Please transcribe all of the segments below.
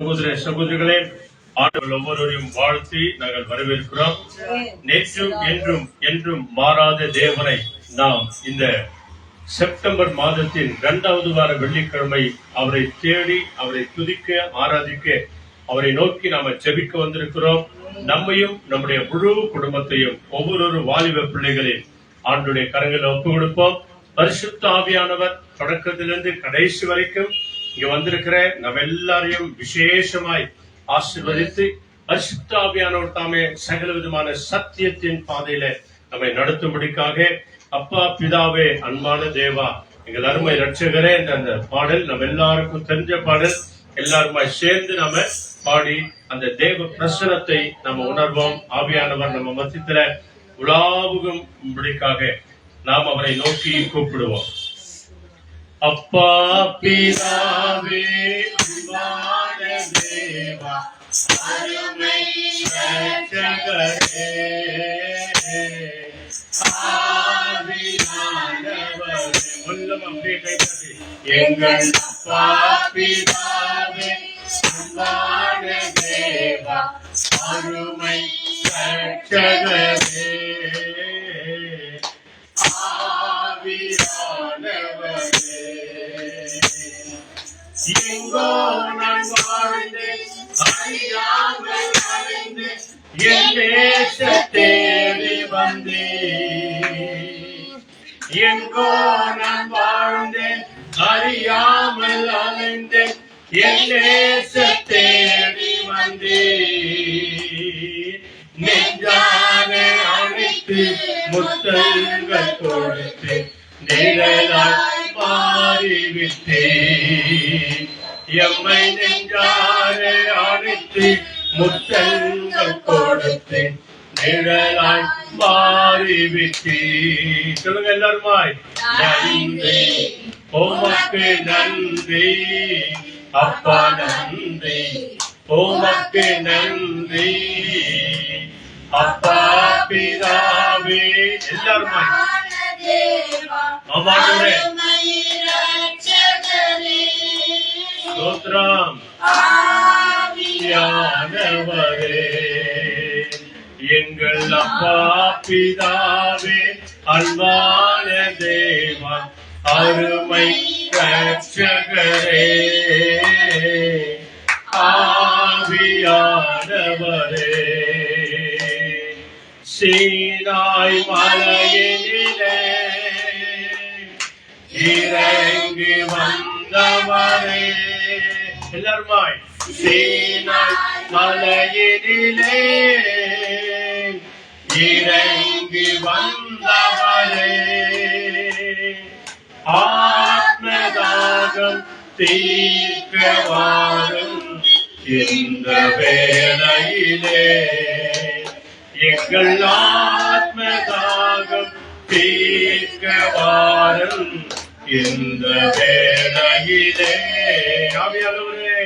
சகோதர சகோதரிகளே, ஆண்டவர் ஒவ்வொருவரையும் வாழ்த்தி நாங்கள் வரவேற்கிறோம். நேற்றும் என்றும் என்றும் மாறாத தேவனை நாம் இந்த செப்டம்பர் மாதத்தின் 2வது வார வெள்ளிக்கிழமை அவரை தேடி அவரை துதிக்க ஆராதிக்க அவரை நோக்கி நாம ஜெபிக்க வந்திருக்கிறோம். நம்மையும் நம்முடைய முழு குடும்பத்தையும் ஒவ்வொரு வாலிப பிள்ளைகளின் ஆண்டுடைய கரங்களில் ஒப்பு கொடுப்போம். பரிசுத்த ஆவியானவர் தொடக்கத்திலிருந்து கடைசி வரைக்கும் இங்க வந்திருக்கிற நம்ம எல்லாரையும் விசேஷமாய் ஆசீர்வதித்து பரிசுத்த ஆவியானவர் தாமே சகல விதமான சத்தியத்தின் பாதையில நம்மை நடத்தும்படிக்காக அப்பா பிதாவே அன்பான தேவா எங்கள் அருமை ரட்சகரே என்ற அந்த பாடல் நம்ம எல்லாருக்கும் தெரிஞ்ச பாடல். எல்லாருமாய் சேர்ந்து நாம பாடி அந்த தேவ பிரசனத்தை நம்ம உணர்வோம். ஆவியானவர் நம்ம மத்தியத்துல உலாவுகும்படிக்காக நாம் அவரை நோக்கி கூப்பிடுவோம். அப்பா பிதாவே அன்பான தேவா அருமை ரட்சகரே ஆவியானவரே உள்ளம் அப்படியே கைதட்டி எங்கள் அப்பா பிதாவே அன்பான தேவா அருமை ரட்சகரே எங்கோ நான் வாழ்ந்தேன் அறியாமல் அலைந்தேன் என் தேச தேடி வந்தேன். எங்கோ நான் வாழ்ந்தேன் அறியாமல் அலைந்தேன் என் தேச தேடி வந்தேன். நெஞ்சான அழைத்து முத்தங்கள் கொடுத்து நிழலாய் மாறிவிட்டேன். எம்மை நெஞ்சார அழைத்து முத்தங்கள் கொடுத்து நிழலாய் மாறிவிட்டேன். சொல்லுங்க எல்லாருமாய். நன்றி உமக்கு நன்றி அப்பா நன்றி உமக்கு நன்றி அப்பா பிதாவே எல்லாருமாய். ஸ்தோத்திரம் ஆவியானவரே எங்கள் அப்பா பிதாவே அன்பான தேவா அருமை ரட்சகரே ஆவியானவரே சீனாய் மலையிலே இறங்கி வந்தவரே எல்லாருமாய். சீனாய் மலையிலே இறங்கி வந்தவரே ஆத்மதாகம் தீர்க்க வாரும் இந்த வேளையிலே எங்கள் ஆத்மதாகம் தீர்க்க வாரும் இந்த வேளையிலே. ஆவியானவரே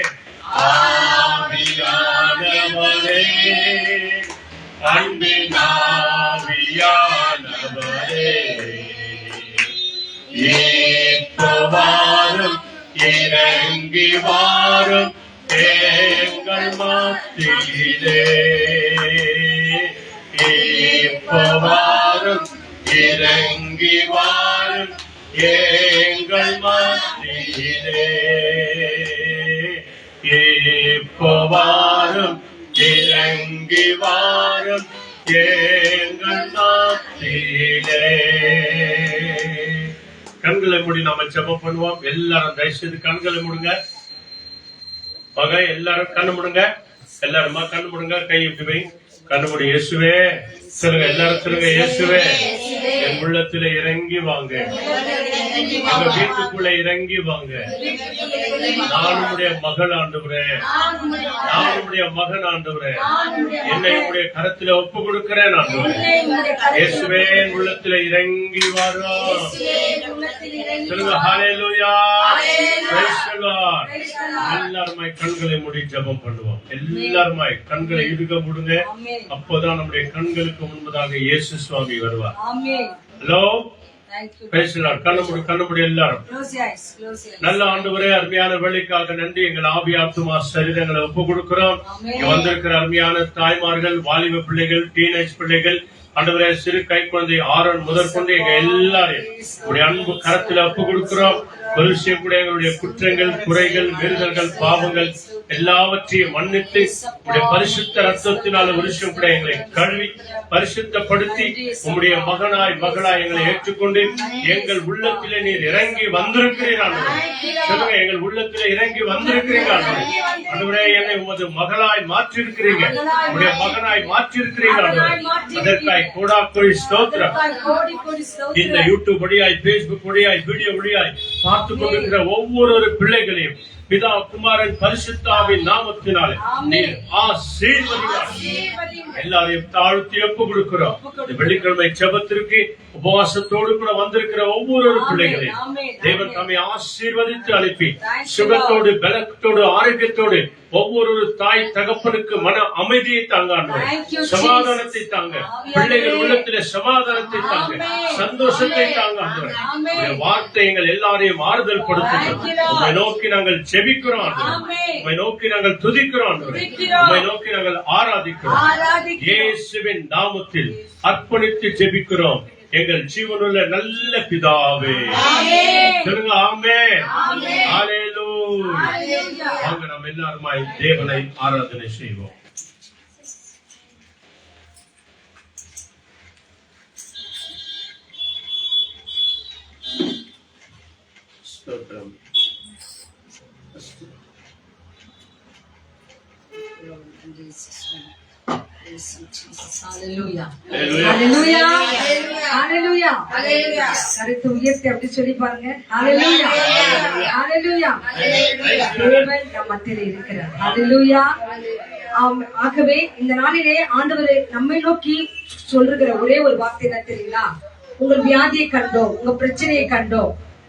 ஆவியானவரே அன்பின் ஆவியானவரே இப்ப வாரும் இறங்கி வாரும் எங்கள் மத்தியிலே. இப்ப வாரும் இறங்கி வாரும் எங்கள் மத்தியிலே. இப்ப வாரும் இறங்கி வாரும் எங்கள் மத்தியிலே. கண்களை மூடி நாம ஜெபம் பண்ணுவோம். எல்லாரும் தயவுசெய்து கண்களை மூடுங்க. எல்லாரும் கண்ணு முடுங்க. எல்லாருமா கண்ணு முடுங்க. கை இப்படி வை. கண்ணு மூடி. இயேசுவே சொல்லுங்க. எல்லாரும் சொல்லுங்க. இயேசுவே என் உள்ளத்துல இறங்கி வாங்க. எங்க வீட்டுக்குள்ள இறங்கி வாங்க. நானுடைய மகள் ஆண்டவரே, நானுடைய மகன் ஆண்டவரே, என்னை உடைய கரத்துல ஒப்பு கொடுக்கிறேன் ஆண்டவரே. இயேசுவே என் உள்ளத்துல இறங்கி வரும். சொல்லுங்க. ஹல்லேலூயா. Praise the Lord. எல்லாருமாய் கண்களை மூடி ஜெபம் பண்ணுவோம். எல்லாருமாய் கண்களை இறுக மூடுங்க. அப்போதான் நம்முடைய கண்களுக்கு முன்பதாக இயேசு சுவாமி வருவார். ஹலோ கண்ணுமுடி எல்லாரும். நல்ல ஆண்டவரே, அருமையான வேலைக்காக நன்றி. எங்கள் ஆவி ஆத்துமா சரீரங்களை ஒப்பு கொடுக்கிறோம். வந்திருக்கிற அருமையான தாய்மார்கள், வாலிப பிள்ளைகள், டீனேஜ் பிள்ளைகள், ஆண்டவரே, சிறு கை குழந்தை ஆறன் முதற்கொண்டு எங்க எல்லாரையும் உடைய அன்பு கரத்தில் ஒப்பு கொடுக்கிறோம். செய்யக்கூடிய எங்களுடைய குற்றங்கள், குறைகள், மீறுதல்கள், பாவங்கள் எல்லாவற்றையும் மன்னித்து உடைய பரிசுத்த ரத்தத்தினால் ஒரு விஷயம் கூட எங்களை கழுவி பரிசுத்தப்படுத்தி உங்களுடைய மகனாய் மகளாய் எங்களை ஏற்றுக்கொண்டு எங்கள் உள்ளத்திலே நீர் இறங்கி வந்திருக்கிறீர்கள். சொல்லுங்க, எங்கள் உள்ளத்திலே இறங்கி வந்திருக்கிறீர்கள். ஆண்டவரே, என்னை உமது மகளாய் மாற்றிருக்கிறீங்க, உடைய மகனாய் மாற்றிருக்கிறீர்கள். அதற்காய் கோடாக்கோடி ஸ்தோத்திரம். இந்த யூடியூப் வழியாய், பேஸ்புக் வழியாய், வீடியோ வழியாய் பார்த்துக் கொண்டிருக்கிற ஒவ்வொரு பிள்ளைகளையும் பிதா குமாரன் பரிசுத்தாவின் நாமத்தினாலே நீர் ஆசீர்வதிங்க. எல்லாரையும் தாழ்த்தி ஒப்பு கொடுக்கிறோம். வெள்ளிக்கிழமை ஜெபத்திற்கு உபவாசத்தோடு கூட வந்திருக்கிற ஒவ்வொரு பிள்ளைகளையும் தேவன் தம்மை ஆசீர்வதித்து அனுப்பி சுகத்தோடு, பலத்தோடு, ஆரோக்கியத்தோடு ஒவ்வொரு தாய் தகப்பனுக்கு மன அமைதியை தாங்க, சமாதானத்தை தாங்க, பிள்ளைகள் உள்ளத்திலே சமாதானத்தை தாங்க, சந்தோஷத்தை தாங்க. வார்த்தை எங்கள் எல்லாரையும் ஆறுதல் படுத்துகிறோம். உம்மை நோக்கி நாங்கள் ஜெபிக்கிறோம், உம்மை நோக்கி நாங்கள் துதிக்கிறோம், உம்மை நோக்கி நாங்கள் ஆராதிக்கிறோம். இயேசுவின் நாமத்தில் அர்ப்பணித்து ஜெபிக்கிறோம் எங்கள் ஜீவனுள்ள நல்ல பிதாவே. சொல்லுங்க, ஆமென். ஹல்லேலூயா. வாங்க நாம் எல்லாருமாய் தேவனை ஆராதனை செய்வோம். ஸ்தோத்திரம். கருத்து உயர்த்தி அப்படி சொல்லி பாருங்க. மத்தியில் இருக்கிறார். ஆகவே இந்த நாளிலே ஆண்டவரை நம்மை நோக்கி சொல்லுகிற ஒரே ஒரு வார்த்தை என்ன தெரியுங்களா? உங்கள் வியாதியை கண்டோ, உங்க பிரச்சனையை கண்டோ,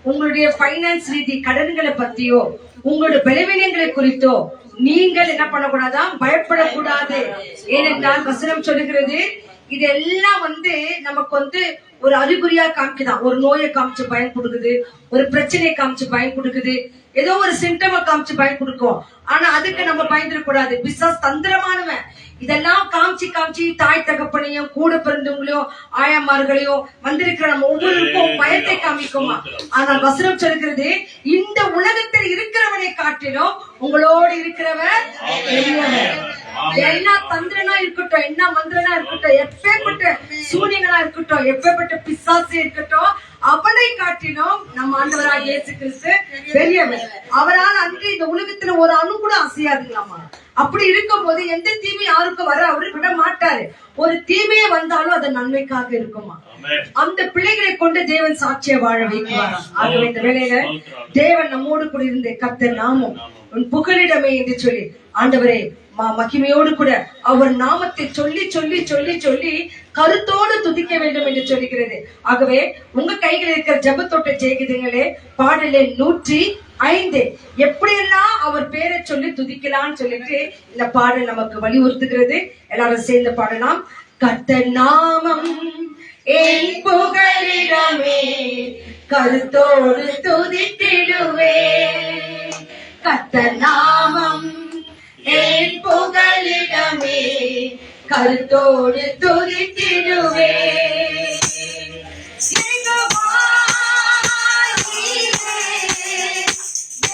உங்களுடைய பைனான்ஸ் ரீதி கடன்களை பத்தியோ, உங்களுடைய பலவீனங்களை குறித்தோ நீங்கள் என்ன பண்ணக்கூடாதான்? பயப்படக்கூடாது. ஏனென்றால் வசனம் சொல்லுகிறது, இதெல்லாம் நமக்கு ஒரு அறிகுறியா காமிக்குதான். ஒரு நோயை காமிச்சு பயன் கொடுக்குது, ஒரு பிரச்சனையை காமிச்சு பயன் கொடுக்குது, ஏதோ ஒரு சிம்டமை காமிச்சு பயன் கொடுக்கும். ஆனா அதுக்கு நம்ம பயந்துடக்கூடாது. பிசாஸ் தந்திரமானவன். இதெல்லாம் காமிச்சு காமிச்சு தாய் தகப்பனையும் கூட பிறந்தவங்களையும் ஆயாமார்களையும் வந்திருக்கிற நம்ம ஒவ்வொருக்கும் பயத்தை காமிக்குமா. ஆனால் வசனம் சொல்கிறது, இந்த உலகத்தில் இருக்கிறவனை காட்டிலும் உங்களோடு இருக்கிறவன் பெரியவன். என்ன தந்திரனா இருக்கட்டும், என்ன மந்திரனா இருக்கட்டும், எப்பேற்பட்ட சூரியங்களா இருக்கட்டும், எப்பேற்பட்ட பிசாசு இருக்கட்டும், அவனை காட்டிலும் நம்ம ஆண்டவராக இயேசு கிறிஸ்து பெரியவர். அவரால் அன்று இந்த உலகத்துல ஒரு அணு கூட அசையாதுங்களாமா. அப்படி இருக்கும் போது எந்த தீமை யாருக்கும் வர அவரு விட மாட்டாரு. ஒரு தீமையே வந்தாலும் அது நன்மைக்காக இருக்குமா. அந்த பிள்ளைகளை கொண்டு தேவன் சாட்சியை வாழ வைக்குவாராம். ஆகவே இந்த வேளையில தேவன் நம்மோடு கூட இருந்து கர்த்தர் நாமம் உன் புகலிடமே என்று சொல்லி ஆண்டவரே மகிமையோடு கூட அவர் நாமத்தை சொல்லி சொல்லி சொல்லி சொல்லி கருத்தோடு துதிக்க வேண்டும் என்று சொல்லுகிறது. ஆகவே உங்க கையில் இருக்கிற ஜெபத்தோட்ட ஜெயகிதங்களே பாடலே 105 எப்படியெல்லாம் அவர் பேரை சொல்லி துதிக்கலாம்னு சொல்லிட்டு இந்த பாடல் நமக்கு வலியுறுத்துகிறது. எல்லாரும் சேர்ந்து பாடலாம். கர்த்தர் நாமம் என் புகலிடமே, கருத்தோடு துதித்திடுவே. கர்த்தர் நாமம் என் புகலிடமே, கருத்தோடு துதித்திடுவே.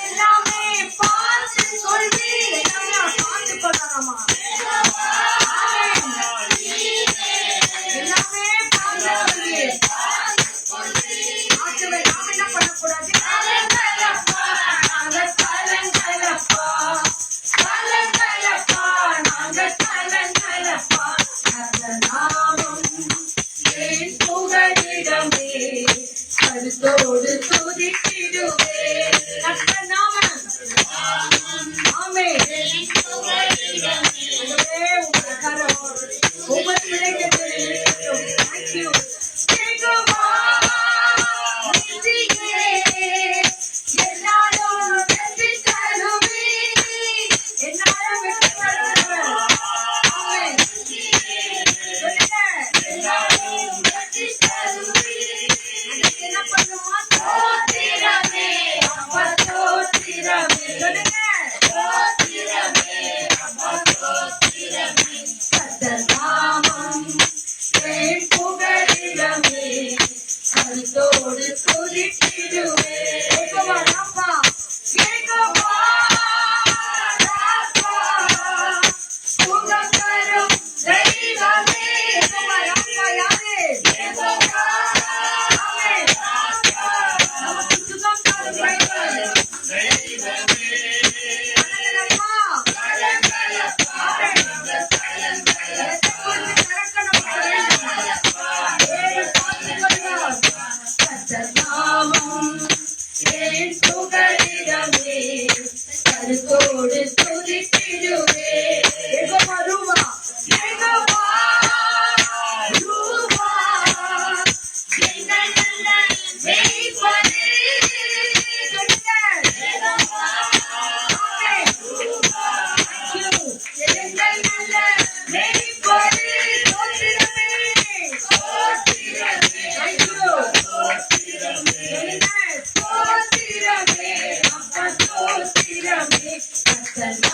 எல்லாமே பார்த்து கொள்வி, பார்த்து கொள்ளலாமா? எல்லாமே கருத்தோடு துதித்திடுவே. கர்த்தர் நாமம் ஆமென்.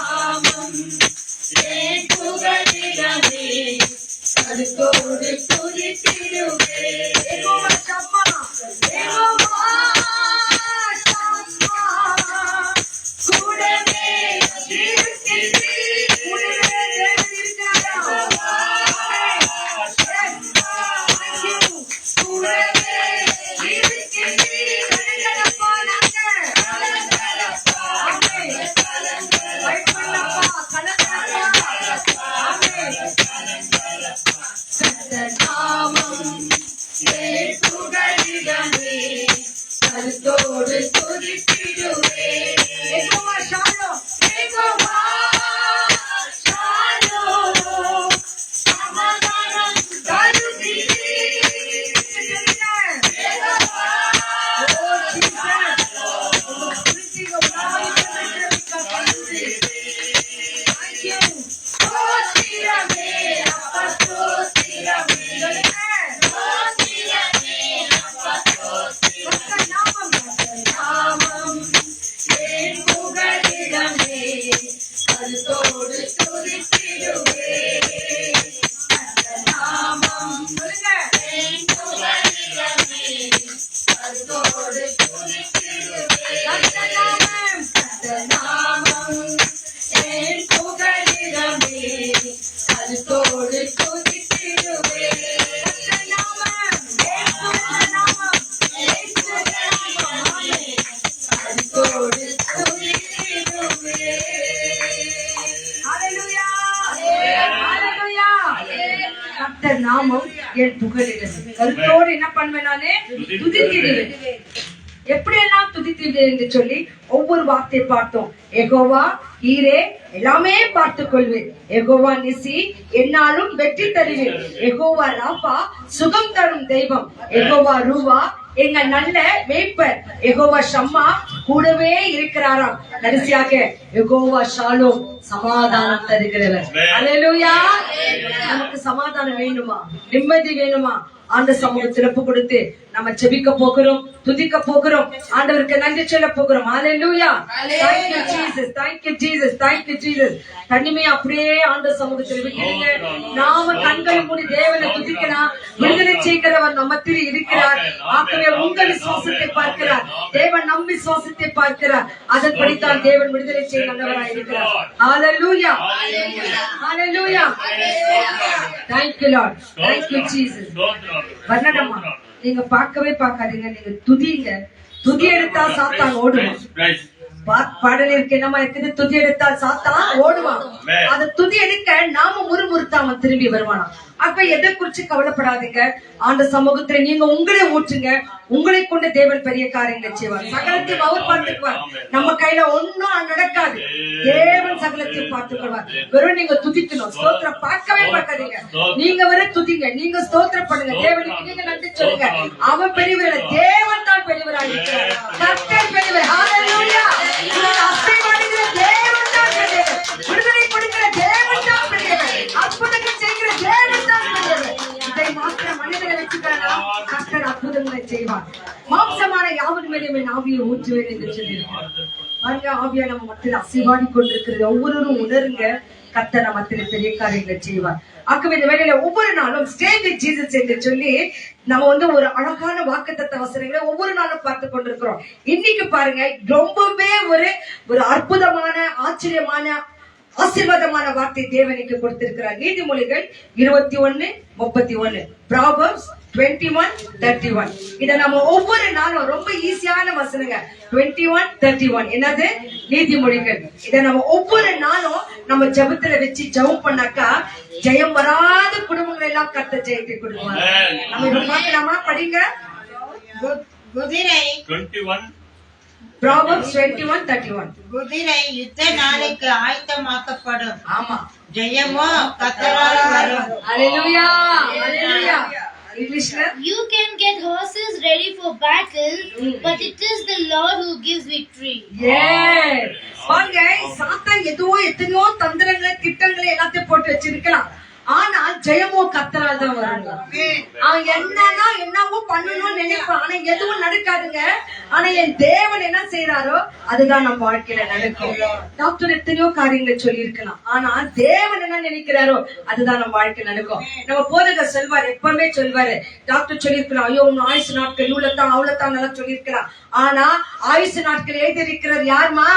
நாமம் என் புகழிடமே கருத்தோடு துதித்திடுவே யெகோவா ஷம்மா, யெகோவா ஷம்மா, கூடவே இருக்கிறீர் கூடவே தேவன் இருக்கிறாரா? கூடவே இருக்கிறீர் கலங்கலப்பா நாங்க. ஆமென். பயப்படலப்பா, கலங்கலப்பா. ஆமென். கர்த்தர் நாமம் என் புகழிடமே கருத்தோடு துதித்திடுவே யெகோவா ஷாலோம், யெகோவா ஷாலோம் சமாதானம் தருகிறீர் யெகோவா ஸ்தோத்திரமே அப்பா ஸ்தோத்திரமே ஸ்தோத்திரமே அப்பா ஸ்தோத்திரமே நாமம் என் புகழிடமே கருத்தோடு துதித்திடுவே நாமம் என் புகழிடமே கருத்தோடு துதித்திடுவே நாமம் என் புகழிடமே கருத்தோடு துதித்திடுவே கருத்தோடு துதித்திடுவே ஹalleluya, ஹalleluya. கர்த்தர் நாமம் என் புகழிடமே. கருத்தோடு என்ன பண்ணுவேன் நானே? துதித்திடுவேன். எப்படியெல்லாம் துதித்திடுவேன் என்று சொல்லி ஒவ்வொரு வார்த்தையை பார்த்தோம். யெகோவா ஈரே எல்லாமே பார்த்துக் கொள்வேன். யெகோவா நிசி என்னாலும் வெற்றி தருவேன். யெகோவா ராபா சுகம் தரும் தெய்வம். யெகோவா ரூவா எங்க நல்ல மேய்ப்பர். யெகோவா ஷம்மா கூடவே இருக்கிறாராம். கடைசியாக யெகோவா ஷாலோம் சமாதானம் தருகிறவர். ஹalleluya. நமக்கு சமாதானம் வேணுமா? நிம்மதி வேணுமா? ஆண்ட சமூகத்தில் ஒப்பு கொடுத்து நம்ம ஜெபிக்க போகிறோம், துதிக்க போகிறோம், ஆண்டவருக்கு நன்றி சொல்ல போகிறோம். ஹalleluya. Thank you Jesus, thank you Jesus, thank you Jesus. தனிமையை அப்படியே ஆண்ட சமூகத்தில் விட்டுடுங்க. நாம கண்களை மூடி தேவனை துதிக்கலாம். விடுதலை செய்கிறவர் நம்ம மத்தியில் இருக்கிறார். ஆகவே உங்கள் விசுவாசத்தை பார்க்கிறார் தேவன், நம் விசுவாசத்தை பார்க்கிறார். அதன்படித்தான் தேவன் விடுதலை செய்ய நல்லவராய் இருக்கிறார். ஹalleluya, ஹalleluya. Thank you Lord, thank you Jesus. வர்ணனமா நீங்க பார்க்கவே பார்க்காதீங்க, நீங்க துதிங்க. துதி எடுத்தா சாத்தான் ஓடுவான். பாடல் இருக்கு, என்னமா இருக்குது? துதி எடுத்தால் சாத்தான் ஓடுவான். அந்த துதி எடுக்க நாம முறுமுறுத்தாம திரும்பி வருவானா. அப்ப எதை குறிச்சு கவலைப்படாதீங்க. ஆண்ட சமூகத்துல நீங்க உங்களே ஊற்றுங்க. உங்களை கொண்டு தேவன் பெரிய காரியங்களை செய்வார். சகலத்தையும் அவர் பார்த்துக்குவார். நம்ம கையில ஒன்னும் நடக்காது. தேவன் சகலத்தையும் பார்த்துக்கொள்வார். வெறும் நீங்க துதிக்கணும். ஸ்தோத்திரம் பார்க்கவே பார்க்காதீங்க. நீங்க வெறும் துதிங்க, நீங்க ஸ்தோத்திரம் பண்ணுங்க. தேவனுக்கு நீங்க நன்றி சொல்லுங்க. அவன் பெரியவர், தேவன் தான் பெரியவராக இருக்கிறார். கர்த்தர் பெரியவர். ஹalleluya. அசைவாடுகிற தேவன் தான் பெரியவர். விடுதலை கொடுக்கிற தேவன் தான் பெரியவர். அற்புதங்கள் செய்கிற தேவன் தான் பெரியவர். இதை மாத்திர மனிதனை வச்சுக்கலாம். கர்த்தர் அற்புதங்களை செய்வார். மாம்சமான யாவர் மேலுமே ஆவியை ஊற்றுவேன் என்று சொல்லியிருக்கிறார். பாருங்க, ஆவியா நம்ம மத்தியில் அசைவாடி கொண்டிருக்கிறது ஒவ்வொருவரும் உணருங்க. கர்த்தர் நம்ம மத்தியில் பெரிய காரியங்களை செய்வார். ஆகவே இந்த வேளையில ஒவ்வொரு நாளும் ஸ்டே வித் ஜீசஸ் என்று சொல்லி நம்ம ஒரு அழகான வாக்குத்தத்த வசனங்களை ஒவ்வொரு நாளும் பார்த்து கொண்டிருக்கிறோம். இன்னைக்கு பாருங்க, ரொம்பவே ஒரு அற்புதமான ஆச்சரியமான ஆசீர்வாதமான வார்த்தை தேவனுக்கு கொடுத்திருக்கிறார். நீதிமொழிகள் 21:31, Proverbs 21:31. இத நம்ம ஒவ்வொரு நாளும் ரொம்ப ஈஸியான வசனங்க. 21:31 என்னது? நீதிமொழிகள். இத நம்ம ஒவ்வொரு நாளும் நம்ம ஜெபத்துல வச்சு ஜெபம் பண்ணாக்கா ஜெயம் வராத குடும்பங்கள் எல்லாம் கர்த்தர் ஜெயத்தை கொடுப்பாங்க. நம்ம இத பார்க்கலாமா? படிங்க. குதிரை 21 Proverbs 21:31. குதிரை யுத்த நாளைக்கு ஆயத்தமாக்கப்படும். ஆமா, ஜெயமோ கர்த்தரால் வரும். ஹalleluya, ஹalleluya. இங்கிலீஷ்ல You can get horses ready for battle, but it is the Lord who gives victory. பாருங்க, சாத்தான் எத்தனையோ தந்திரங்களை திட்டங்களை எல்லாத்தையும் போட்டு வச்சிருக்கலாம். ஆனால் ஜெயமோ கர்த்தரால் தான் வருங்க. அவன் என்னவோ பண்ணணும்னு நினைப்பான், ஆனா எதுவும் நடக்காதுங்க. ஆனா என் தேவன் என்ன செய்யறாரோ அதுதான் நம்ம வாழ்க்கையில நடக்கும். டாக்டர் எத்தனையோ காரியங்களை சொல்லி இருக்கலாம், ஆனா தேவன் என்ன நினைக்கிறாரோ அதுதான் நம்ம வாழ்க்கையில நடக்கும். நம்ம போதகர் சொல்வாரு, எப்பவுமே சொல்வாரு, டாக்டர் சொல்லியிருக்கலாம், ஐயோ உன் ஆயுசு நாட்கள் இவ்வளவுதான் அவ்வளவுதான் நல்லா சொல்லியிருக்கலாம். ஆனா ஆயுசு நாட்கள் எழுதியிருக்கிறது யாருமா?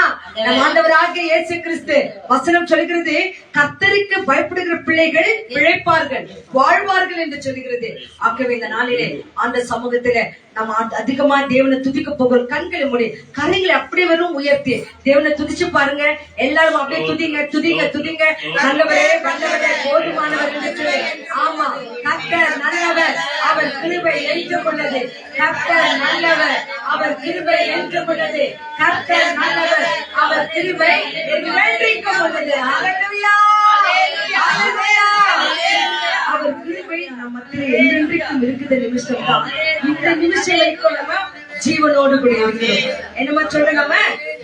நம்ம ஆண்டவராகிய இயேசு கிறிஸ்து. வசனம் சொல்கிறது, கர்த்தருக்கு பயப்படுகிற பிள்ளைகள் பிழைப்பார்கள் வாழ்வார்கள் என்று சொல்லுகிறது. ஆகவே இந்த நாளிலே அந்த சமூகத்தில நம்ம அதிகமா தேவனை துதிக்க போகிறோம். கண்களை மூடி கரங்களை அப்படியே வரும் உயர்த்தி தேவனை துதிச்சு பாருங்க. எல்லாரும் அப்படியே துதிங்க துதிங்க துதிங்க. நல்லவரே வல்லவரே போதுமானவர் என்று சொல்லி. ஆமா, கர்த்தர் நல்லவர், அவர் கிருபை என்றும் உள்ளது. கர்த்தர் நல்லவர், அவர் கிருபை என்றும் உள்ளது. கர்த்தர் நல்லவர், அவர் கிருபை என்றென்றைக்கும் உள்ளது. ஹல்லேலூயா, ஹல்லேலூயா. அவர் கிருபை நம்ம மத்தியில் என்றென்றைக்கும் இருக்குது. நிமிஷம் தான், இந்த நிமிஷம் வரைக்கும் நம்ம ஜீவனோடு கூட இருக்கிறோம். என்னமா சொல்ல, நம்ம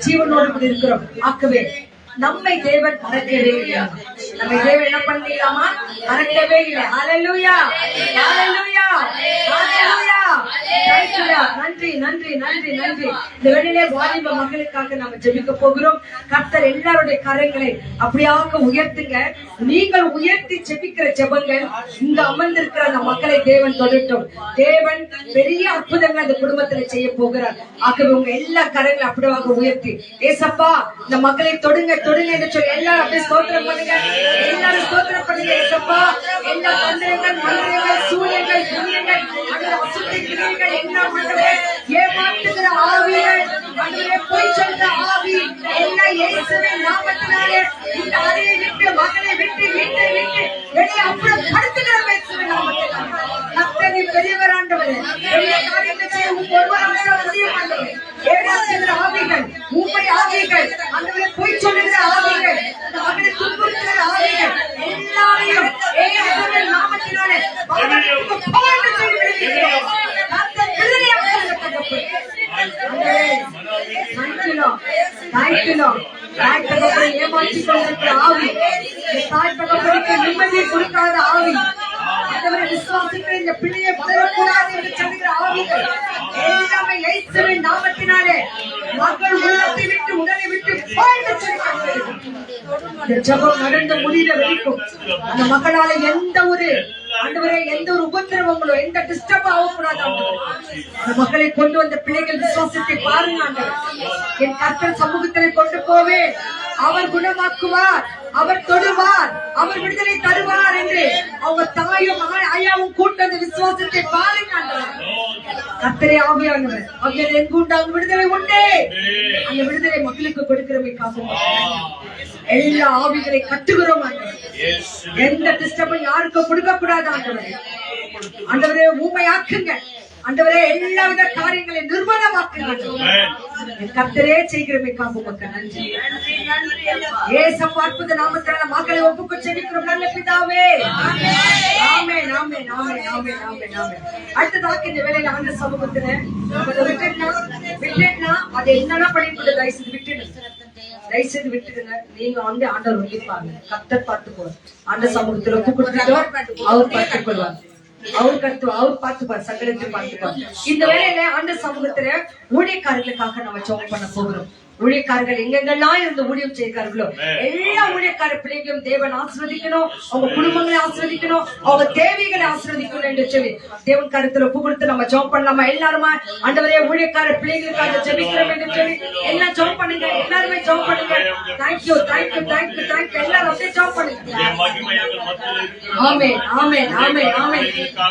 ஜீவனோடு கூட இருக்கிறோம். ஆகவே நம்மை தேவன் மறக்கவே இல்லை. நம்மை தேவன் என்ன பண்ணிடலாமா? மறக்கவே இல்லை. ஹல்லேலூயா, ஹல்லேலூயா, ஹல்லேலூயா. நன்றி நன்றி நன்றி நன்றி. இந்த வேளையிலே வாலிப மகளுக்காக நாம ஜெபிக்க போகிறோம். கர்த்தர் எல்லாருடைய கரங்களை அப்படியாக உயர்த்துங்க. நீங்கள் உயர்த்தி ஜெபிக்கிற ஜெபங்கள் இங்க அமர்ந்திருக்கிற அந்த மக்களை தேவன் தொடட்டும். தேவன் பெரிய அற்புதங்கள் அந்த குடும்பத்துல செய்ய போகிறார். ஆகவே உங்க எல்லா கரங்களை அப்படியாக உயர்த்தி, ஏசப்பா இந்த மக்களை தொடுங்க தொடுங்க என்று சொல்லி எல்லாரும் அப்படியே ஸ்தோத்திரம் பண்ணுங்க. எல்லாரும் ஸ்தோத்திரம் பண்ணுங்க. ஏசப்பா எல்லா தந்திரங்கள் மந்திரங்கள் சூரியங்கள் புண்ணியங்கள் அசுத்தி கிரியைகள் எல்லாம் மண்டவே ஏமாற்றுகிற ஆவிகள் மண்டவே போய் சொல்ற ஆவி எல்லா இயேசுவின் நாமத்தினாலே இந்த அறையை விட்டு மகளை விட்டு வீட்டை விட்டு வெளியே அப்புறம் படுத்துகிற இயேசுவின் நாமத்தினாலே கர்த்தர் பெரியவர் ஆண்டவரே. எல்லா காரியத்தை செய்ய ஒருவரால் முடியும் ஆண்டவரே. ஏமாற்றுகிற ஆவிகள் உம்மை ஆவிகள் ஆண்டவரே போய் சொல்லுகிற ஆவிகள் மகளை துன்புறுத்துகிற ஆவிகள் எல்லாரையும் இயேசுவின் நாமத்தினாலே பாவத்துக்கு பாவத்தை செய்து விடுகிறோம். கர்த்தர் விடுதலையாக்குங்க தகப்பனே. ஏமாற்றிக் கொண்டிருக்கிற ஆவி, தாய் தகப்பனுக்கு நிம்மதியை கொடுக்காத ஆவி, விசுவாசத்தில் இந்த பிள்ளையை வளரக்கூடாது என்று சொல்லுகிற ஆவிகள் எல்லாமே இயேசுவின் நாமத்தினாலே மக்கள் உள்ளத்தை விட்டு உடலை விட்டு ஜெபம் நடந்து முடிகிற வரைக்கும் அந்த மக்களால எந்த ஒரு ஆண்டவரே எந்த ஒரு உபத்திரவங்களோ எந்த டிஸ்டர்ப் ஆகக்கூடாது. அந்த மக்களை கொண்டு வந்த பிள்ளைகள் விசுவாசத்தை பாருங்க ஆண்டவரே. என் கர்த்தர் சமூகத்திலே கொண்டு போவே, அவர் குணமாக்குவார், அவர் தொடுவார், அவர் விடுதலை தருவார் என்று அவங்க தாயும் ஐயாவும் கூட்ட அந்த விசுவாசத்தை பாருங்க ஆண்டவரே. கர்த்தரே ஆவியானவர், ஆவியானவர் எங்கு உண்டாகும் விடுதலை உண்டு. அந்த விடுதலை மக்களுக்கு கொடுக்கிறமைக்காக எல்லா ஆவிகளை கட்டுகிறோம் ஆண்டவரே. எந்த டிஸ்டர்பும் யாருக்கும் கொடுக்க கூடாது ஆண்டவரே. ஆண்டவரே ஊமையாக்குங்க ஆண்டவரே. எல்லா வித காரியங்களை நிர்மலமாக்குங்க. கர்த்தரே செய்கிறமைக்காக உமக்கு நன்றி. ஏசப்பா அற்புத நாமத்தினால மக்களை ஒப்புக்கு செபிக்கிறோம் நல்ல பிதாவே. ஆமென் ஆமென் ஆமென் ஆமென் ஆமென் ஆமென். அடுத்ததாக இந்த வேளையில ஆண்ட சமூகத்துல விட்டுனா அது என்னன்னா பண்ணிட்டு தயவுசெய்து விட்டுடுங்க. நீங்க வந்து ஆண்டவர் வகிப்பாங்க. கர்த்தர் பார்த்துக்குவார். ஆண்ட சமூகத்துல ஒப்பு கொடுத்துட்டோம், அவர் பார்த்துக் கொள்வார். அவர் பார்த்துப்பார், சங்கடத்தை பார்த்துப்பார். இந்த வேளையில ஆண்ட சமூகத்துல ஊழியக்காரர்களுக்காக நம்ம ஜெபம் பண்ண போகிறோம். ஊழியக்காரர்கள் எங்கெங்கெல்லாம் இருந்து ஊழியம் செய்கிறார்களோ எல்லா ஊழியக்கார பிள்ளைகளும் தேவன் ஆசீர்வதிக்கணும், அவங்க குடும்பங்களை ஆசீர்வதிக்கணும், அவங்க தேவைகளை ஆசீர்வதிக்கணும் என்று சொல்லி தேவன் கருத்துல ஒப்பு கொடுத்து நம்ம ஜெபம் பண்ணலாமா? எல்லாருமா ஆண்டவரே ஊழியக்கார பிள்ளைகளுக்காக ஜெபிக்கிறோம் என்று சொல்லி எல்லாம் ஜெபம் பண்ணுங்க. எல்லாருமே ஜெபம் பண்ணுங்க. Thank you thank you thank you thank you. எல்லாரும் அப்படியே ஜெபம் பண்ணுங்க. ஆமென் ஆமென் ஆமென் ஆமென்.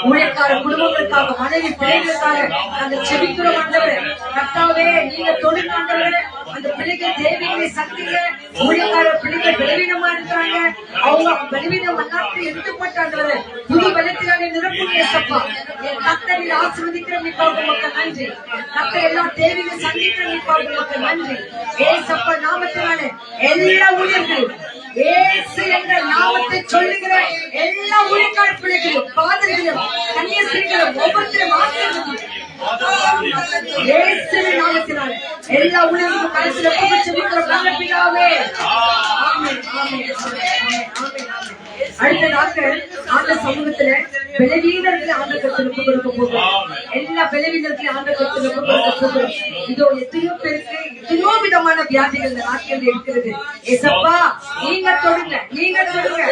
ஊழியக்கார குடும்பங்களுக்காக மனைவி பிள்ளைகளுக்காக நாங்கள் ஜெபிக்கிறோம் ஆண்டவரே. கர்த்தாவே நீங்க தொடுங்க ஆண்டவரே. அந்த பிள்ளைகள் தேவைகளை சக்திங்க. ஊழியக்கார பிள்ளைகள் பலவீனமா இருக்கிறாங்க. அவங்க பலவீனம் மன்னாட்டு எடுத்துப்பட்டாங்க. புது பலத்தினாலே நிரப்புங்க ஏசப்பா. என் கர்த்தரில் ஆசீர்வதிக்கிற மீட்பாக உமக்கு நன்றி. கர்த்தர் எல்லா தேவைகளை சந்திக்கிற மீட்பாக உமக்கு நன்றி. ஏசப்பா நாமத்தினாலே எல்லா ஊழியர்களும் இயேசு என்ற நாமத்தை சொல்லுகிற எல்லா ஊழியக்கார பிள்ளைகளும் பாதர்களும் கன்னியஸ்திரிகளும் ஒவ்வொருத்தரும் ஆசீர்வதிங்க. இயேசுவின் நாமத்தினாலே எல்லா ஊழியர்களும் கடைசியில புகழ்ச்சி நல்ல பிதாவே. ஆமென் ஆமென் ஆமென் ஆமென் ஆமென். அடுத்ததாக ஆண்ட சமூகத்துல பலவீனர்களை ஆண்ட கருத்து கொடுக்க போகிறோம். எல்லா பலவீனர்களையும் ஆண்ட கருத்து கொடுக்க போகிறோம். இதோ எத்தனையோ பேருக்கு எத்தனையோ விதமான வியாதிகள் இந்த நாட்டில் இருக்கிறது. ஏசப்பா நீங்க தொடுங்க, நீங்க தொடுங்க,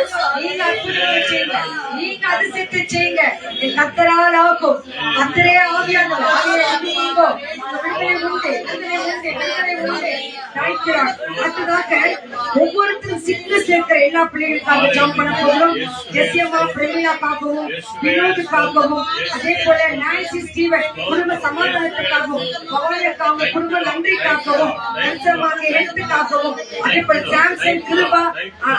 நீங்க அற்புதங்களை செய்யுங்க, நீங்க அதிசயத்தை செய்யுங்க. என் கர்த்தரால் ஆகும். கர்த்தரே ஆவியானவர், ஆவியை அனுப்புங்கோ. விடுதலை உண்டு, விடுதலை உண்டு, விடுதலை உண்டு. தாய்க்கிறார். அடுத்ததாக ஒவ்வொருத்தரும் சிக்னஸ் இருக்கிற எல்லா பிள்ளைகளுக்காக ஜெபம் பண்ண போகிறோம். ஜெசியம்மா பிரமிளாக்காகவும் வினோதுக்காகவும் அதே போல நான்சி ஸ்டீவன் குடும்ப சமாதானத்துக்காகவும் பவானிக்காகவும் குடும்ப நன்றிக்காகவும் ஹெல்த்துக்காகவும் அதே போல சாம்சன் கிருபா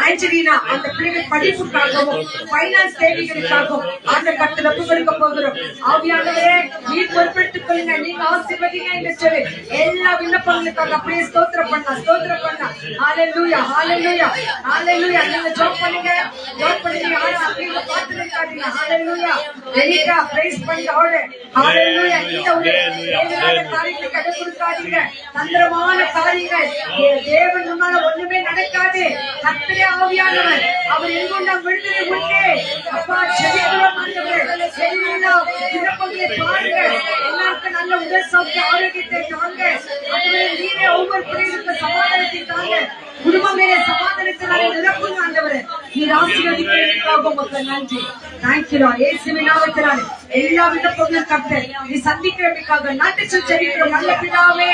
ஆஞ்சலினா அந்த பிள்ளைகள் படிப்புக்காகவும் பைனான்ஸ் தேவைகளுக்காகவும் அந்த கட்டளை கொடுக்க போகிறோம். ஆவியானவரே நீ பொறுப்பெடுத்துக் கொள்ளுங்க, நீங்க ஆசீர்வதிங்க என்று சொல்லி எல்லா விண்ணப்பங்களுக்காக அப்படியே ஸ்தோத்திரம் பண்ணலாம், ஸ்தோத்திரம் பண்ணலாம். ஹalleluya, ஹalleluya, ஹalleluya. நீங்க ஜெபம் பண்ணுங்க, ஜெபம் பண்ணுங்க. யாரும் அப்படியே பார்த்து நிக்காதீங்க. ஹalleluya. வெளியிட்டா பிரைஸ் பண்ணி ஆடு. ஹalleluya. இந்த ஒரு தேவனான காரியத்தை கடை கொடுக்காதீங்க. தந்திரமான காரியங்கள் தேவன் முன்னால ஒண்ணுமே நடக்காது. கர்த்தரே ஆவியானவர், அவர் எங்குள்ள விடுதலை உண்டு. அப்பா செவிக்கிறோம் ஆண்டவரே, செவிக்கிறோம் விண்ணப்பங்களை பாருங்க. எல்லாருக்கும் நல்ல உடல் சௌக்கிய ஆரோக்கியத்தை தாங்க. ஆண்டவரே நீரே ஒவ்வொரு பிள்ளைகளுக்கு சமாதானத்தை தாங்க. குடும்பமே சமாதானத்தினாலே நிரப்புங்க ஆண்டவரே. நீர் ஆசீர்வதிக்கிறதுக்காக உமக்கு நன்றி. Thank you Lord. இயேசுவின் நாமத்தினாலே எல்லா விண்ணப்பங்களும் கர்த்தர் நீ சந்திக்கிறதுக்காக நன்றி சொல்லி ஜெபிக்கிறோம் நல்ல பிதாவே.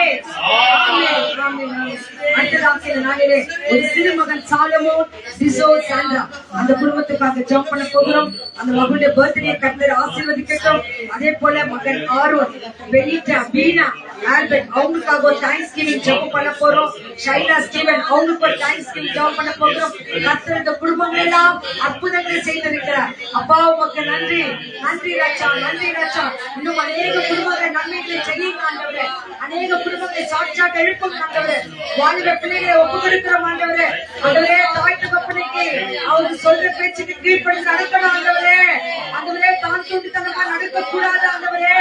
ஆமென், ஆமென், ஆமென். அடுத்ததாக இந்த நாளிலே ஒரு சிறு மகன் சாலமோன் டிசோ சாண்ட்ரா அந்த குடும்பத்துக்காக ஜெபம் பண்ண போகிறோம். அந்த மகனுடைய பர்த்டே கர்த்தர் ஆசீர்வதிக்கட்டும். அதே போல மகன் ஆரோன், பெனிட்டா, பீனா, ஆல்பர்ட் அவங்களுக்காக ஒரு தேங்க்ஸ் கிவிங் ஜெபம் பண்ண போறோம். ஷைலா ஸ்டீவன் அவங்களுக்கு ஒரு தேங்க்ஸ் கிவிங் ஜெபம் பண்ண போகிறோம். கர்த்தர் இந்த குடும்பங்கள் எல்லாம் அற்புதங்களை செய்திருக்கிறார். அப்பா உமக்கு நன்றி, நன்றி ராஜா, நன்றி ராஜா. இன்னும் அநேக குடும்பங்கள் நன்மைகளை செய்யுங்க ஆண்டவரே. அநேக குடும்பங்களை சாட்சியாக எழுப்புங்க ஆண்டவரே. வாலிப பிள்ளைகளை ஒப்பு கொடுக்கிறோம் ஆண்டவரே. ஆண்டவரே தாய் தகப்பனுக்கு அவருக்கு சொல்ற பேச்சுக்கு கீழ்ப்படி நடக்கணும் ஆண்டவரே. ஆண்டவரே தான் தூண்டித்தனமா நடக்க கூடாது ஆண்டவரே.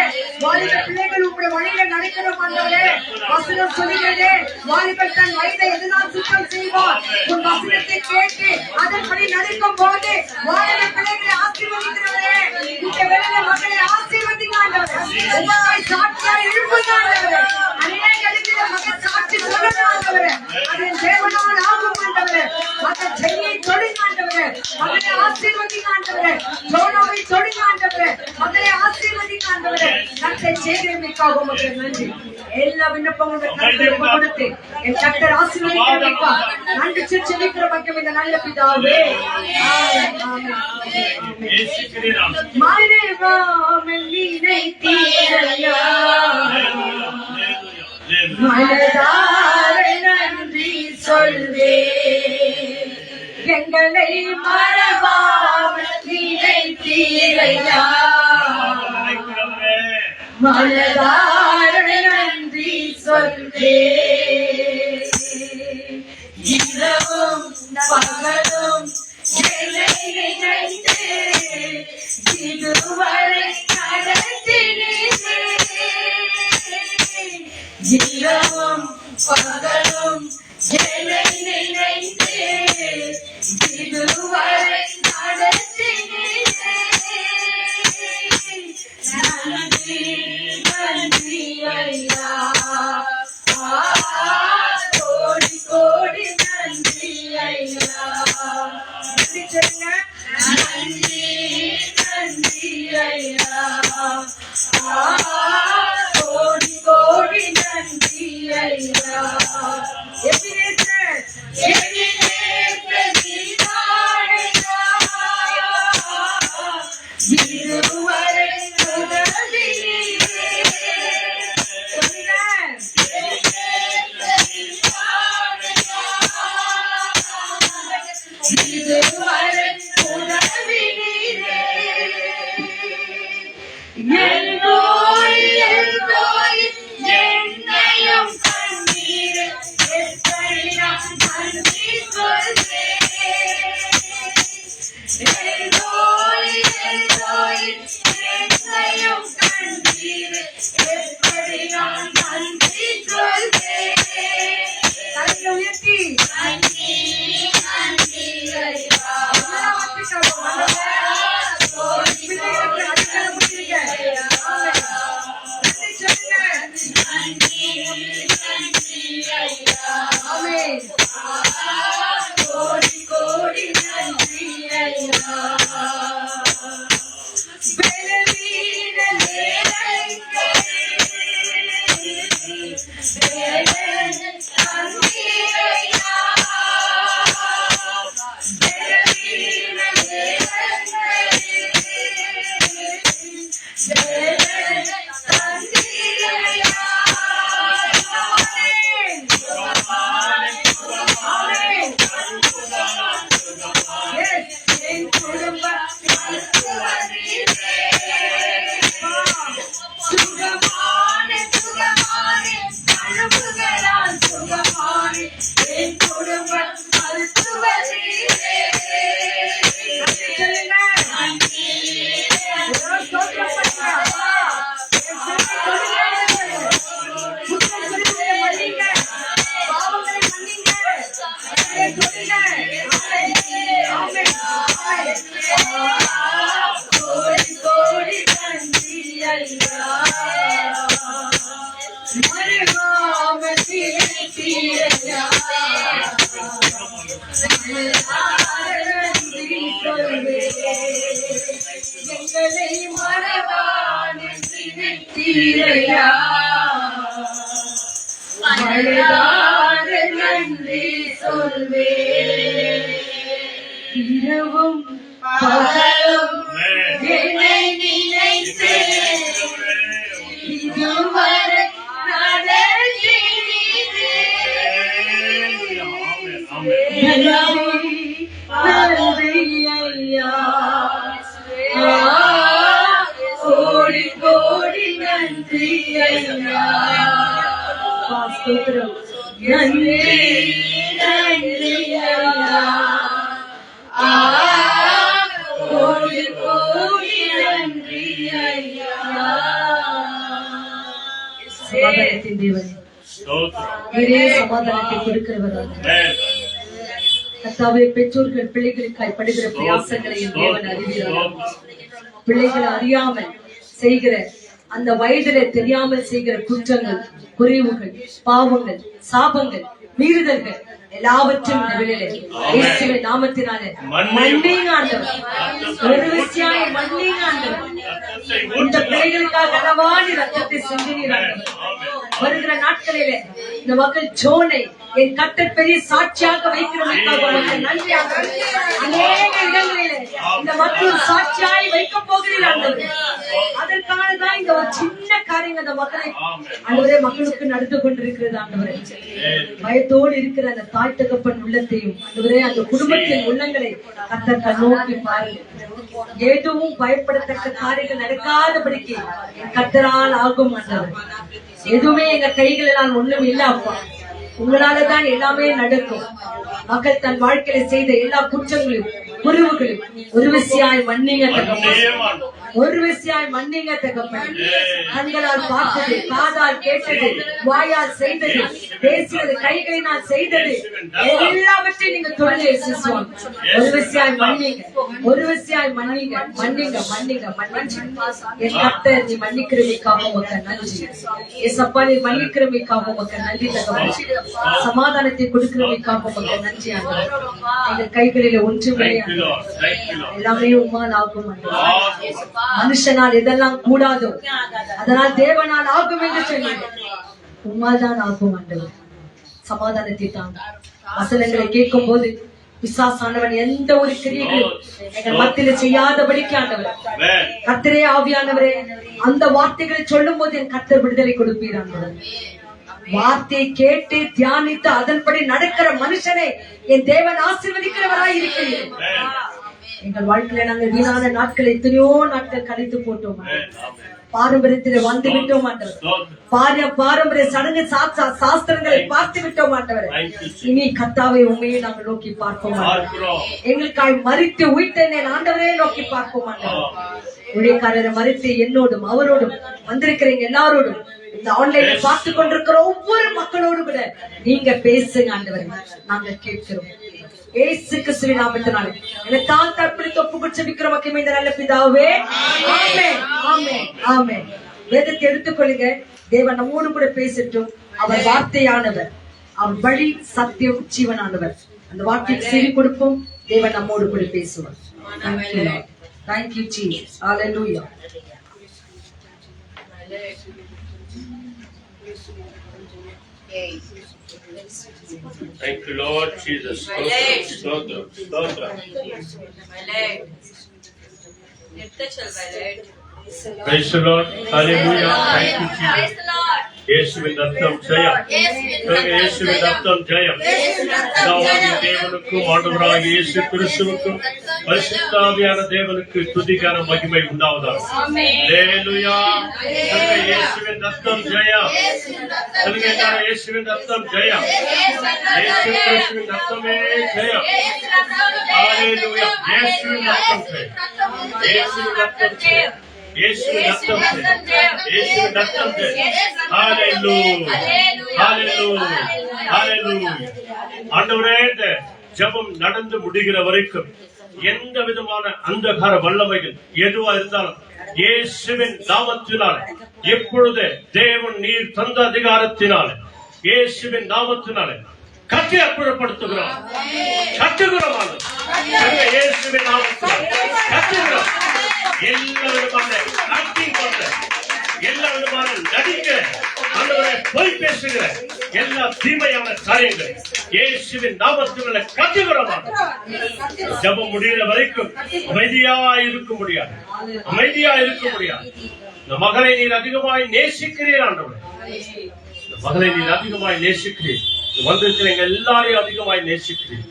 வாலிப பிள்ளைகள் உங்களுடைய வழியில நடக்கணும் ஆண்டவரே. வசனம் சொல்லுகிறது, வாலிபர் தன் வயதை எதுதான் சுத்தம் செய்வார். உன் வசனத்தை கேட்டு அதன்படி நடக்கும் போது வாலிப பிள்ளைகளை ஆசீர்வதிக்கிறவரே. இந்த வேளையில மக்களை ஆசீர்வதிங்க ஆண்டவரே. உங்களை சாட்சியாக எழுப்புங்க ஆண்டவரே. அநேக இடத்துல மகன் சாட்சி சொல்லணும் ஆண்டவரே. அதன் தேவனால் ஆகும் ஆண்டவரே. மகன் செய்யை தொடுங்க ஆண்டவரே. மகனை ஆசீர்வதிங்க ஆண்டவரே. சோனாவை தொடுங்க ஆண்டவரே. மகனை ஆசீர்வதிங்க ஆண்டவரே. கர்த்தரை செய்கிறமைக்காக உமக்கு நன்றி. எல்லா விண்ணப்பங்களும் கர்த்தருக்கு கொடுத்து என் கர்த்தர் ஆசீர்வதிக்கிறமைக்கா நன்றி சொல்லி ஜெபிக்கிற மக்கள் இந்த நல்ல பிதாவே. ஆமென், ஆமென், ஆமென். இயேசுவின் மறைவாமல் நினைத்தீரையா, மனதார நன்றி சொல்வே. எங்களை மறவாமல் நினைத்தீரையா, மனதார நன்றி சொல்வே. இரவும் பகலும் என்னை நினைத்து இதுவரை நடத்தினீரே. இரவும் பகலும் என்னை நினைத்து இதுவரை நடத்தினீரே. நன்றி, நன்றி ஐயா. கோடி கோடி நன்றி ஐயா. நன்றி சொல்லுங்க. நன்றி, நன்றி ஐயா. கோடி கோடி நன்றி ஐயா. எபினேசர், எபினேசர் நீதானையா. இதுவரை உதவினீரே. சொல்லுங்க. இதுவரை உதவினீரே. எல்லோய் எல்லோய் என்னையும் கண்ணீரே. எப்படி நான் நன்றி சொல்வேன். எல்லோய் எல்லோய் என்னையும் கண்ணீரே. எப்படி நான் நன்றி சொல்வேன். கையை உயர்த்தி நன்றி, நன்றி ஐயா. தந்தீரையா மழைதார நன்றி சொல்வே இரவும் பகலும் என்னை நினைத்து இதுவரை நடக்கிறீரே. நன்றி ஐயா, கோடி கோடி நன்றி ஐயா. ஸ்தோத்திரம். நன்றி நன்றி ஐயா, கோடி கோடி நன்றி ஐயா. சமாதானத்தின் தேவனே, நிறைய சமாதானத்தை கொடுக்கிறவராக கர்த்தாவே, பெற்றோர்கள் பிள்ளைகளுக்காய் படுகிற பிரயாசங்களை என் தேவன் அறிகிறார். பிள்ளைகளை அறியாமல் செய்கிற அந்த வயதிலே தெரியாமல் செய்கிற குற்றங்கள், குறைவுகள், பாவங்கள், சாபங்கள், மீறுதல்கள் எல்லாவற்றும் இந்த வேளையிலே இயேசுவின் நாமத்தினாலே மன்னிங்க ஆண்டவர். ஒரு விஷயம் மன்னிங்க ஆண்டவர். இந்த பிள்ளைகளுக்காக அளவான ரத்தத்தை சிந்தினீர் ஆண்டவர். வருகிற நாட்களிலே இந்த மக்கள் ஜோனை என் கர்த்தர் பெரிய சாட்சியாக வைக்கிறதுக்காக மக்கள் நன்றி ஆண்டவர். அநேக இடங்களிலே இந்த மக்கள் சாட்சியாய் வைக்க போகிறீர் ஆண்டவர். அதற்காக தான் இந்த ஒரு சின்ன காரியம் அந்த மக்களை ஆண்டவரே மக்களுக்கு நடந்து கொண்டிருக்கிறது ஆண்டவரே. பயத்தோடு இருக்கிற அந்த தாய் தகப்பன் உள்ளத்தையும் ஆண்டவரே, அந்த குடும்பத்தின் உள்ளங்களை கர்த்தர் கண்ணோக்கி பாருங்க. எதுவும் பயப்படத்தக்க காரியங்கள் நடக்காதபடிக்கு கர்த்தரால் ஆகும் ஆண்டவர். எதுவுமே எங்க கைகளெல்லாம் ஒண்ணும் இல்ல அப்பா, உங்களாலதான் எல்லாமே நடக்கும். மக்கள் தன் வாழ்க்கையில செய்த எல்லா குற்றங்களையும் குறைவுகளையும் ஒரு விஷயாய் மன்னிங்க தகப்பன். ஒரு விஷயாய் மன்னிங்க தகப்பன். கண்களால் பார்த்தது, காதால் கேட்டது, வாயால் செய்தது, பேசினது, கைகளினால் செய்தது எல்லாவற்றையும் நீங்க தொழிலை சிசுவாங்க. ஒரு விஷயாய் மன்னிங்க, ஒரு விஷயாய் மன்னிங்க, மன்னிங்க, மன்னிங்க, மன்னிச்சு என் கர்த்தர் நீ மன்னிக்கிறமைக்காக உமக்கு நன்றி. ஏசப்பா, நீ மன்னிக்கிறமைக்காக உமக்கு நன்றி தகப்பன். சமாதானத்தை கொடுக்கிறமைக்காக உமக்கு நன்றி ஆண்டவர். எங்கள் கைகளில ஒன்றுமே எல்லாமே உம்மால் ஆகும் ஆண்டவர். மனுஷனால் எதெல்லாம் கூடாதோ அதனால் தேவனால் ஆகும் என்று சொன்னீங்க. உம்மால் தான் ஆகும் ஆண்டவர். சமாதானத்தை தாங்க. வசனங்களை கேட்கும் போது பிசாசானவன் எந்த ஒரு கிரியைகளும் எங்கள் மத்தியில செய்யாதபடிக்கு ஆண்டவர் கர்த்தரே ஆவியானவரே, அந்த வார்த்தைகளை சொல்லும் போது என் கர்த்தர் விடுதலை கொடுப்பீர் ஆண்டவர். வார்த்தையை கேட்டு தியானித்து அதன்படி நடக்கிற மனுஷனை என் தேவன் ஆசீர்வதிக்கிறவராய் இருக்கிறீர். எங்கள் வாழ்க்கையில நாங்கள் வீணான நாட்களை எத்தனையோ நாட்கள் கழித்து போட்டோம். பாரம்பரியத்திலே வந்து விட்டோம் ஆண்டவர். பாரம்பரிய சடங்கு சாஸ்திரங்களை பார்த்து விட்டோம் ஆண்டவர். இனி கர்த்தாவை உண்மையை நாங்கள் நோக்கி பார்ப்போம். எங்களுக்காய் மறித்து உயிர்த்தென்னை ஆண்டவரே நோக்கி பார்ப்போம் ஆண்டவர். ஊழியக்காரரை மறித்து என்னோடும் அவரோடும் வந்திருக்கிறீங்க எல்லாரோடும் இந்த ஆன்லைன்ல பார்த்து கொண்டிருக்கிற ஒவ்வொரு மக்களோடு கூட நீங்க பேசுங்க ஆண்டவர். நாங்கள் கேட்கிறோம் இயேசு கிறிஸ்துவின் நாமத்தினாலே எனக்காக தற்பொழுது ஒப்புக்கொண்டு ஜெபிக்கிற மக்கள் இந்த நல்ல பிதாவே, ஆமென், ஆமென், ஆமென். வேதத்தை எடுத்துக்கொள்ளுங்க. தேவன் நம்மோடு கூட பேசட்டும். அவர் வார்த்தையானவர், அவர் வழி, சத்தியம், ஜீவனானவர். அந்த வார்த்தைக்கு செவி கொடுப்போம். தேவன் நம்மோடு கூட பேசுவார். Thank you, Lord. Thank you, Jesus. Hallelujah. Thank you, Lord Jesus. Stotram, stotram. Praise the Lord. Hallelujah. Thank you, Jesus. இயேசுவின் ரத்தம் ஜெயம். இயேசுவின் ரத்தம் ஜெயம். பிதாவாகிய தேவனுக்கும் ஆண்டவராகிய இயேசு கிறிஸ்துவுக்கும் பரிசுத்த ஆவியான தேவனுக்கு துதிக்கான மகிமை உண்டாவதாக. ஹல்லேலூயா. இயேசுவின் ரத்தம் ஜெயம். சொல்லுங்க எல்லாரும், இயேசுவின் ரத்தம் ஜெயம். இயேசு கிறிஸ்துவின் ரத்தமே ஜெயம். ஹல்லேலூயா. இயேசுவின் ரத்தம் ஜெயம். இயேசுவின் ரத்தம் ஜெயம். இயேசுவின் ரத்தம் ஜெயம். இயேசுவின் ரத்தம் ஜெயம். ஹல்லேலூயா. ஹல்லேலூயா. ஹல்லேலூயா. ஆண்டவரே, இந்த ஜெபம் நடந்து முடிகிற வரைக்கும் எந்த விதமான அந்தகார வல்லமைகள் எதுவா இருந்தாலும் இயேசுவின் நாமத்தினால் எப்பொழுது தேவன் நீர் தந்த அதிகாரத்தினால் இயேசுவின் நாமத்தினால கட்டி அற்புதப்படுத்துகிறோம். கட்டுகிறோம். இயேசுவின் நாமத்தினால் கட்டுகிறோம். எல்லா விதமான ஆக்டிங் பண்ற, எல்லா விதமான ஆண்டவரே பொய் பேசுகிற எல்லா தீமையான காரியங்கள் இயேசுவின் நாமத்தினால கட்டுகிறோம். ஜெபம் முடிகிற வரைக்கும் அமைதியா இருக்க முடியாது, அமைதியா இருக்க முடியாது. இந்த மகளை நீர் அதிகமாய் நேசிக்கிறீர் ஆண்டவரே, இந்த மகளை நீர் அதிகமாய் நேசிக்கிறீர். வந்திருக்கிற எங்க எல்லாரையும் அதிகமாய் நேசிக்கிறீர்.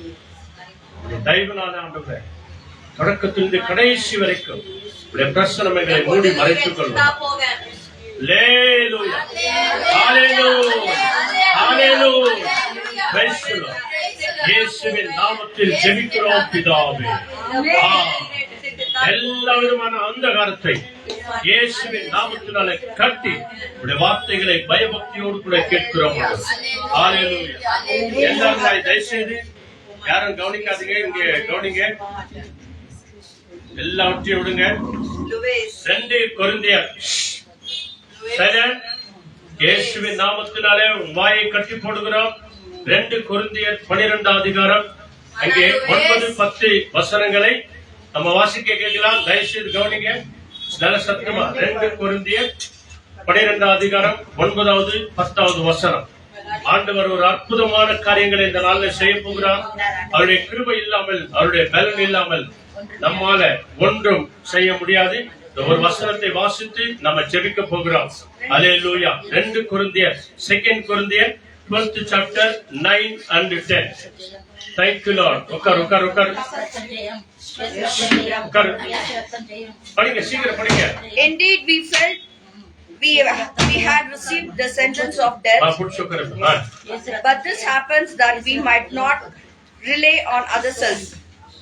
தயவுனால ஆண்டவரே தொடக்கத்திலிருந்து கடைசி வரைக்கும் பிரசனங்களை மூடி மறைத்துக் கொள்வோம். Hallelujah. Hallelujah. Hallelujah. Praise the Lord. இயேசுவின் நாமத்தில் ஜெபிக்கிறோம் பிதாவே. எல்லா விதமான அந்தகாரத்தை இயேசுவின் நாமத்தினாலே கட்டி உடைய வார்த்தைகளை பயபக்தியோடு கூட கேட்கிறோம். ஹalleluya. எல்லாரும் தயவுசெய்து யாரும் கவனிக்காதீங்க, இங்க கவனிங்க, எல்லாவற்றையும் விடுங்க. 2 கொரிந்தியர் இயேசுவின் நாமத்தினாலே வாயை கட்டி போடுகிறோம். 2 கொரிந்தியர் 12ஆம் அதிகாரம் அங்கே 9-10 வசனங்களை நம்ம வாசிக்க கேட்கலாம். தயவுசெய்து கவனிங்க, நல்ல சத்தமா. 2 கொரிந்தியர் 12ஆம் அதிகாரம் 9வது 10வது வசனம். ஆண்டவர் ஒரு அற்புதமான காரியங்களை இந்த நாளில் செய்ய போகிறார். அவருடைய கிருபை இல்லாமல், அவருடைய பலன் இல்லாமல் நம்மால ஒன்றும் செய்ய முடியாது. ஒரு வசனத்தை வாசித்து நம்ம ஜெபிக்க போகிறோம். அல்லேலூயா. 2 கொரிந்தியர் 2 கொரிந்தியர் 12th chapter 9 and 10. Thank you Lord. உட்கார். படிங்க, சீக்கிரம் படிங்க. Indeed, we felt we had received the sentence of death, but this happens that we might not rely on ourselves,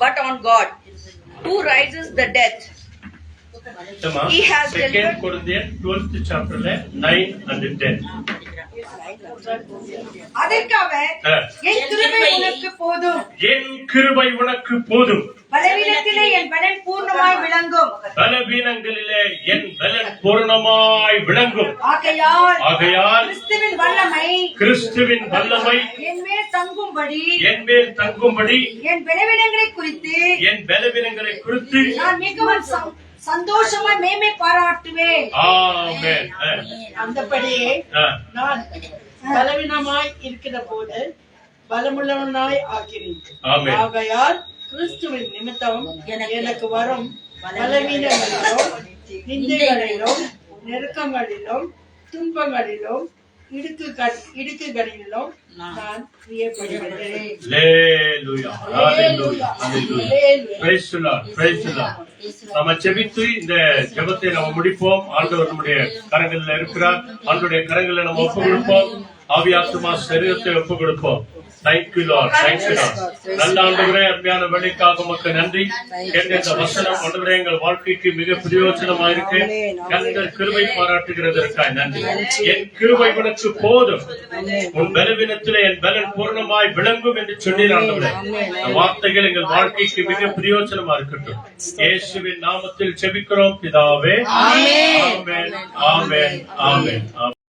but on God, who raises the dead. He has delivered. 2 கொரிந்தியர் 12th chapter 9 and 10. அதற்கு அவர், என் கிருபை உனக்கு போதும், என் கிருபை உனக்கு போதும், பலவீனத்திலே என் பலன் பூர்ணமாய் விளங்கும், பலவீனங்களிலே என் பலன் பூர்ணமாய் விளங்கும். ஆகையால் கிறிஸ்துவின் வல்லமை என் மேல் தங்கும்படி என் பலவீனங்களை குறித்து நான் மிகவும் சந்தோஷமாய் மேன்மை பாராட்டுவேன். ஆமென். அந்தபடியே நான் பலவீனமாய் இருக்கிற போது பலமுள்ளவனாய் ஆகிறேன். ஆமென். ஆகையால் கிறிஸ்துவின் நிமித்தம் எனக்கு வரும் பலவீனங்களிலும், நிந்தைகளிலும், நெருக்கங்களிலும், துன்பங்களிலும், இடுக்குகளிலும் நான் பிரியப்படுகிறேன். Hallelujah. Hallelujah. Hallelujah. Praise the Lord. Praise the Lord. நம்ம ஜெபித்து இந்த ஜெபத்தை நம்ம முடிப்போம். ஆண்டவர் நம்முடைய கரங்களில் இருக்கிறார். ஆண்டவருடைய கரங்களில் நம்ம ஒப்பு கொடுப்போம். ஆவியாத்மா சரீரத்தை ஒப்பு கொடுப்போம். Thank you Lord. Thank you Lord. நல்ல ஆண்டவரே, அருமையான வேலைக்காக உமக்கு நன்றி. இந்த வசனம் ஆண்டவரே எங்கள் வாழ்க்கைக்கு மிக பிரயோஜனமா இருக்கு. கர்த்தர் கிருபை பாராட்டுகிறதற்காக நன்றி. என் கிருபை உனக்கு போதும், உன் பலவீனத்திலே என் பலன் பூர்ணமாய் விளங்கும் என்று சொன்னீர் ஆண்டவரே. இந்த வார்த்தைகள் எங்கள் வாழ்க்கைக்கு மிக பிரயோஜனமா இருக்கட்டும். இயேசுவின் நாமத்தில் ஜெபிக்கிறோம் பிதாவே. ஆமென். ஆமென். ஆமென்.